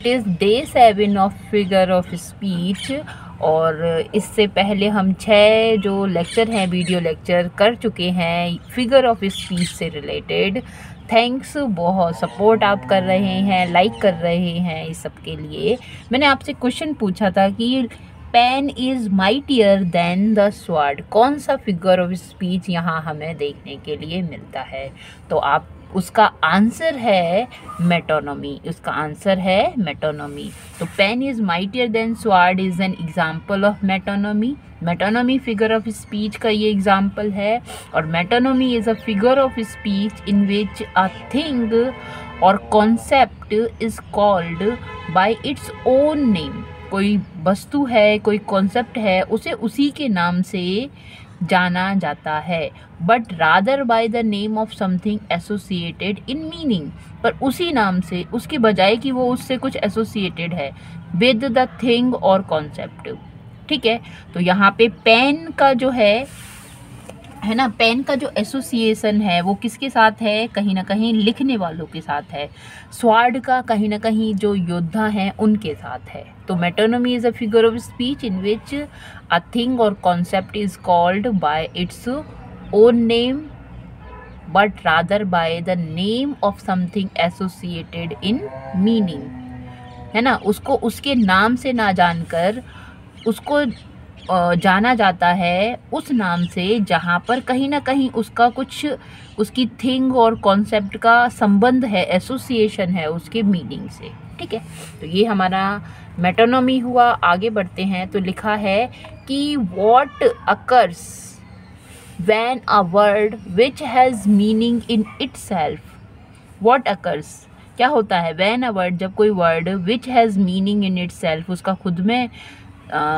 It is day 7 of figure of speech. और इससे पहले हम 6 जो लेक्चर हैं, वीडियो लेक्चर कर चुके हैं फिगर ऑफ स्पीच से रिलेटेड। थैंक्स, बहुत सपोर्ट आप कर रहे हैं, लाइक कर रहे हैं इस सब के लिए। मैंने आपसे क्वेश्चन पूछा था कि pen is mightier than the sword, कौन सा फिगर ऑफ स्पीच यहाँ हमें देखने के लिए मिलता है? तो आप उसका आंसर है मेटोनमी, उसका आंसर है मेटोनमी। तो pen is mightier than sword is an example of metonymy. Metonymy figure of speech का ये एग्जाम्पल है। और metonymy is a figure of speech in which a thing or concept is called by its own name. कोई वस्तु है, कोई concept है, उसे उसी के नाम से जाना जाता है, but rather by the name of something associated in meaning. पर उसी नाम से, उसके बजाय कि वो उससे कुछ एसोसिएटेड है with the thing or concept. ठीक है, तो यहाँ पे पेन का जो है ना, पेन का जो एसोसिएशन है वो किसके साथ है? कहीं ना कहीं लिखने वालों के साथ है। स्वॉर्ड का कहीं ना कहीं जो योद्धा हैं उनके साथ है। तो metonymy is a figure of speech in which a thing or concept is called by its own name but rather by the name of something associated in meaning, है ना। उसको उसके नाम से ना जानकर उसको जाना जाता है उस नाम से जहाँ पर कहीं ना कहीं उसका कुछ, उसकी थिंग और कॉन्सेप्ट का संबंध है, एसोसिएशन है उसके मीनिंग से। ठीक है, तो ये हमारा मेटोनमी हुआ। आगे बढ़ते हैं तो लिखा है कि what occurs when a word which has meaning in itself. What occurs, क्या होता है? व्हेन अ वर्ड, जब कोई word which has meaning in itself, उसका खुद में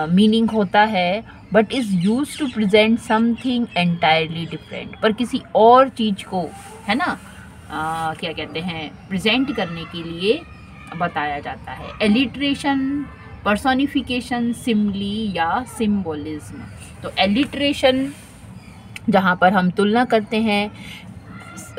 मीनिंग होता है, but is use to present something entirely different, पर किसी और चीज़ को, है ना, क्या कहते हैं, प्रेजेंट करने के लिए बताया जाता है। एलिट्रेशन, पर्सोनिफिकेशन, सिमली या सिम्बोलिज्म। तो एलिट्रेशन जहाँ पर हम तुलना करते हैं,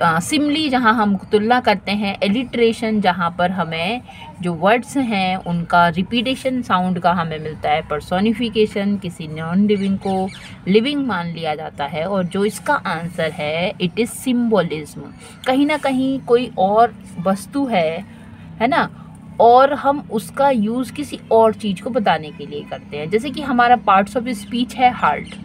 सिमली जहाँ हम तुलना करते हैं, एलिट्रेशन जहाँ पर हमें जो वर्ड्स हैं उनका रिपीटेशन साउंड का हमें मिलता है, पर्सोनिफिकेशन किसी नॉन लिविंग को लिविंग मान लिया जाता है। और जो इसका आंसर है इट इज़ सिम्बोलिज्म। कहीं ना कहीं कोई और वस्तु है ना, और हम उसका यूज़ किसी और चीज़ को बताने के लिए करते हैं। जैसे कि हमारा पार्ट्स ऑफ स्पीच है हार्ट,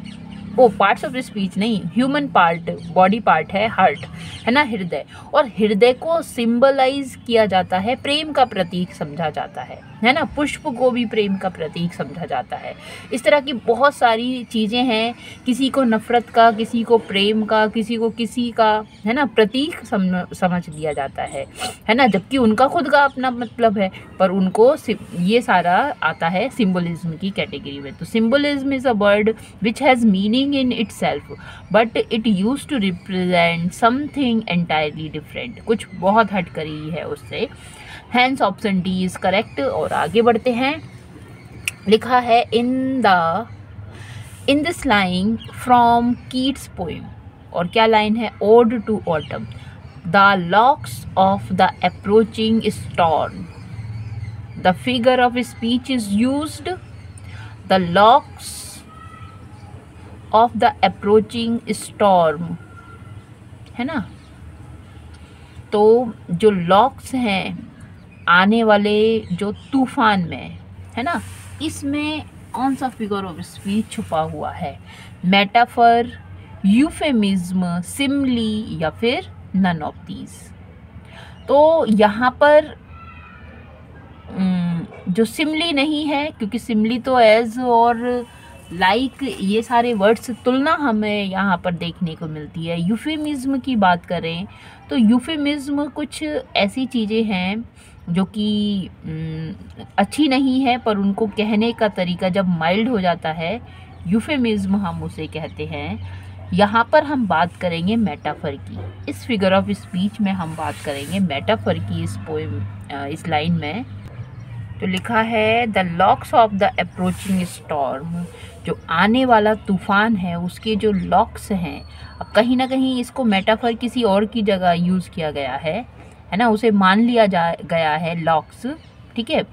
वो पार्ट्स ऑफ स्पीच नहीं, ह्यूमन पार्ट, बॉडी पार्ट है हार्ट, है ना, हृदय। और हृदय को सिंबलाइज किया जाता है, प्रेम का प्रतीक समझा जाता है ना। पुष्प को भी प्रेम का प्रतीक समझा जाता है। इस तरह की बहुत सारी चीज़ें हैं, किसी को नफ़रत का, किसी को प्रेम का, किसी को किसी का, है ना, प्रतीक समझ लिया जाता है ना, जबकि उनका खुद का अपना मतलब है, पर उनको ये सारा आता है सिंबलिज्म की कैटेगरी में। तो symbolism is a word which has meaning in itself but it use to represent something entirely different, कुछ बहुत हटकरी है उससे। Hence option D is correct. और आगे बढ़ते हैं, लिखा है in this line from Keats poem. और क्या लाइन है? Ode to autumn. The locks of the approaching storm, the figure of speech is used. The locks of the approaching storm, है ना। तो जो लॉक्स हैं आने वाले जो तूफान में, है ना, इसमें कौन सा फिगर ऑफ स्पीच छुपा हुआ है? मेटाफर, यूफेमिज्म, सिमली या फिर नन ऑफ दीज। तो यहाँ पर जो सिमली नहीं है, क्योंकि सिमली तो एज और लाइक ये सारे वर्ड्स तुलना हमें यहाँ पर देखने को मिलती है। यूफेमिज्म की बात करें तो यूफेमिज्म कुछ ऐसी चीज़ें हैं जो कि अच्छी नहीं है, पर उनको कहने का तरीका जब माइल्ड हो जाता है, यूफेमिज्म हम उसे कहते हैं। यहाँ पर हम बात करेंगे मेटाफर की। इस फिगर ऑफ स्पीच में हम बात करेंगे मेटाफर की, इस पोएम, इस लाइन में। तो लिखा है the locks of the approaching storm, जो आने वाला तूफान है उसके जो लॉक्स हैं। अब कहीं ना कहीं इसको मेटाफर किसी और की जगह यूज़ किया गया है ना, उसे मान लिया गया है लॉक्स, ठीक है।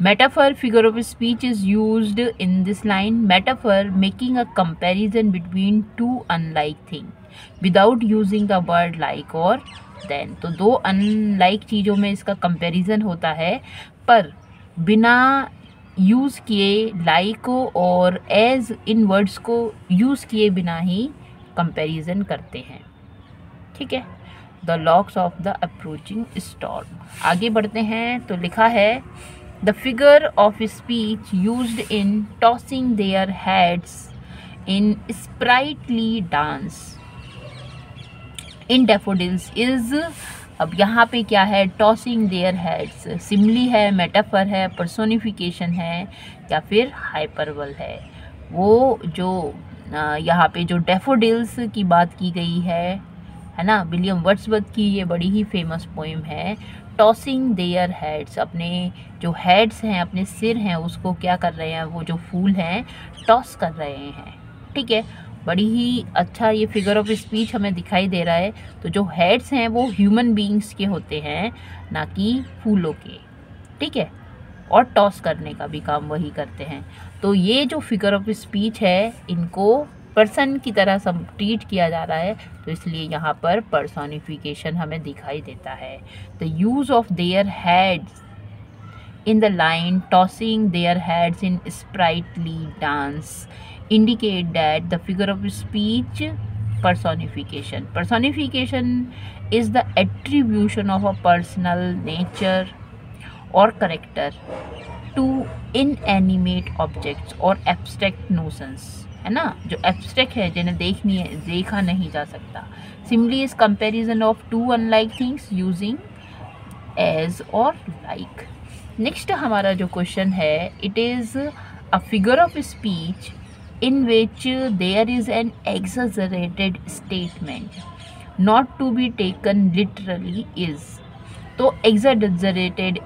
Metaphor figure of speech is used in this line. Metaphor making a comparison between two unlike thing without using the word like और देन। तो दो अनलाइक चीज़ों में इसका कंपैरिजन होता है, पर बिना यूज़ किए लाइक और एज इन वर्ड्स को यूज़ किए बिना ही कंपैरिजन करते हैं, ठीक है। The locks of the approaching storm. आगे बढ़ते हैं तो लिखा है the figure of speech used in tossing their heads in sprightly dance in daffodils is. अब यहाँ पे क्या है, टॉसिंग देयर हेड्स सिमली है, मेटाफर है, पर्सोनिफिकेशन है या फिर हाइपरबल है। वो जो यहाँ पे जो डैफोडिल्स की बात की गई है ना, विलियम वर्ड्सवर्थ की ये बड़ी ही फेमस पोइम है। टॉसिंग देयर हेड्स, अपने जो हेड्स हैं, अपने सिर हैं, उसको क्या कर रहे हैं, वो जो फूल हैं टॉस कर रहे हैं, ठीक है। बड़ी ही अच्छा ये फिगर ऑफ स्पीच हमें दिखाई दे रहा है। तो जो हेड्स हैं वो ह्यूमन बीइंग्स के होते हैं, ना कि फूलों के, ठीक है। और टॉस करने का भी काम वही करते हैं। तो ये जो फिगर ऑफ स्पीच है, इनको पर्सन की तरह सब ट्रीट किया जा रहा है, तो इसलिए यहाँ पर पर्सोनिफिकेशन हमें दिखाई देता है। The use of their heads in the line tossing their heads in sprightly dance indicate that the figure of speech personification is the attribution of a personal nature or character to inanimate objects or abstract notions, है ना, जो abstract है, जिन्हें देखा नहीं जा सकता। Simply is comparison of two unlike things using as or like। Next हमारा जो क्वेश्चन है, it is a figure of speech in which there is an exaggerated statement not to be taken literally is. तो exaggerated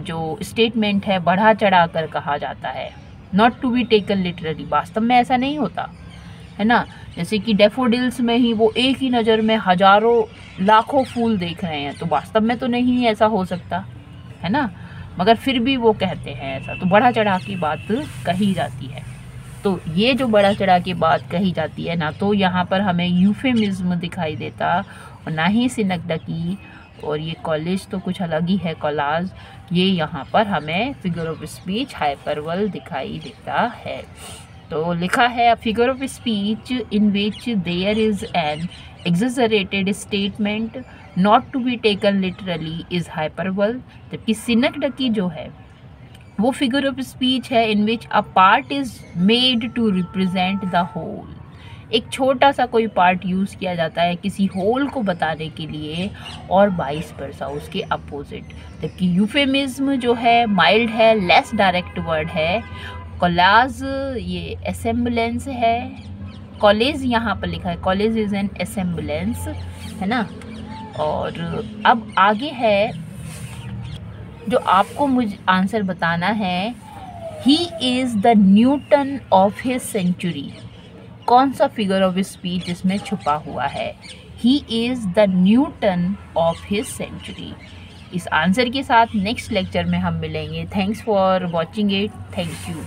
जो statement है बढ़ा चढ़ा कर कहा जाता है, not to be taken literally, वास्तव में ऐसा नहीं होता है ना। जैसे कि डैफोडिल्स में ही वो एक ही नज़र में हजारों लाखों फूल देख रहे हैं, तो वास्तव में तो नहीं ऐसा हो सकता है ना, मगर फिर भी वो कहते हैं ऐसा। तो बढ़ा चढ़ा की बात कही जाती है। तो ये जो बढ़ा चढ़ा की बात कही जाती है ना, तो यहाँ पर हमें यूफेमिज्म दिखाई देता और ना ही सिनकदकी, और ये कॉलेज तो कुछ अलग ही है, कॉलाज। ये यहाँ पर हमें फिगर ऑफ स्पीच हाइपरबल दिखाई देता है। तो लिखा है figure of speech in which there is an exaggerated statement not to be taken literally is hyperbole। जबकि सिनकदकी जो है वो फिगर ऑफ स्पीच है in which a part is made to represent the whole। एक छोटा सा कोई पार्ट यूज़ किया जाता है किसी होल को बताने के लिए, और वाइस वर्सा उसके अपोजिट। जबकि यूफेमिज्म जो है माइल्ड है, लेस डायरेक्ट वर्ड है। कोलाज ये एसेम्बलेंस है। कॉलेज यहाँ पर लिखा है, कॉलेज इज़ एन एसेम्बलेंस, है ना। और अब आगे है जो आपको मुझे आंसर बताना है, he is the Newton of his century. कौन सा फिगर ऑफ स्पीच इसमें छुपा हुआ है, he is the Newton of his century. इस आंसर के साथ नेक्स्ट लेक्चर में हम मिलेंगे। Thanks for watching it, thank you.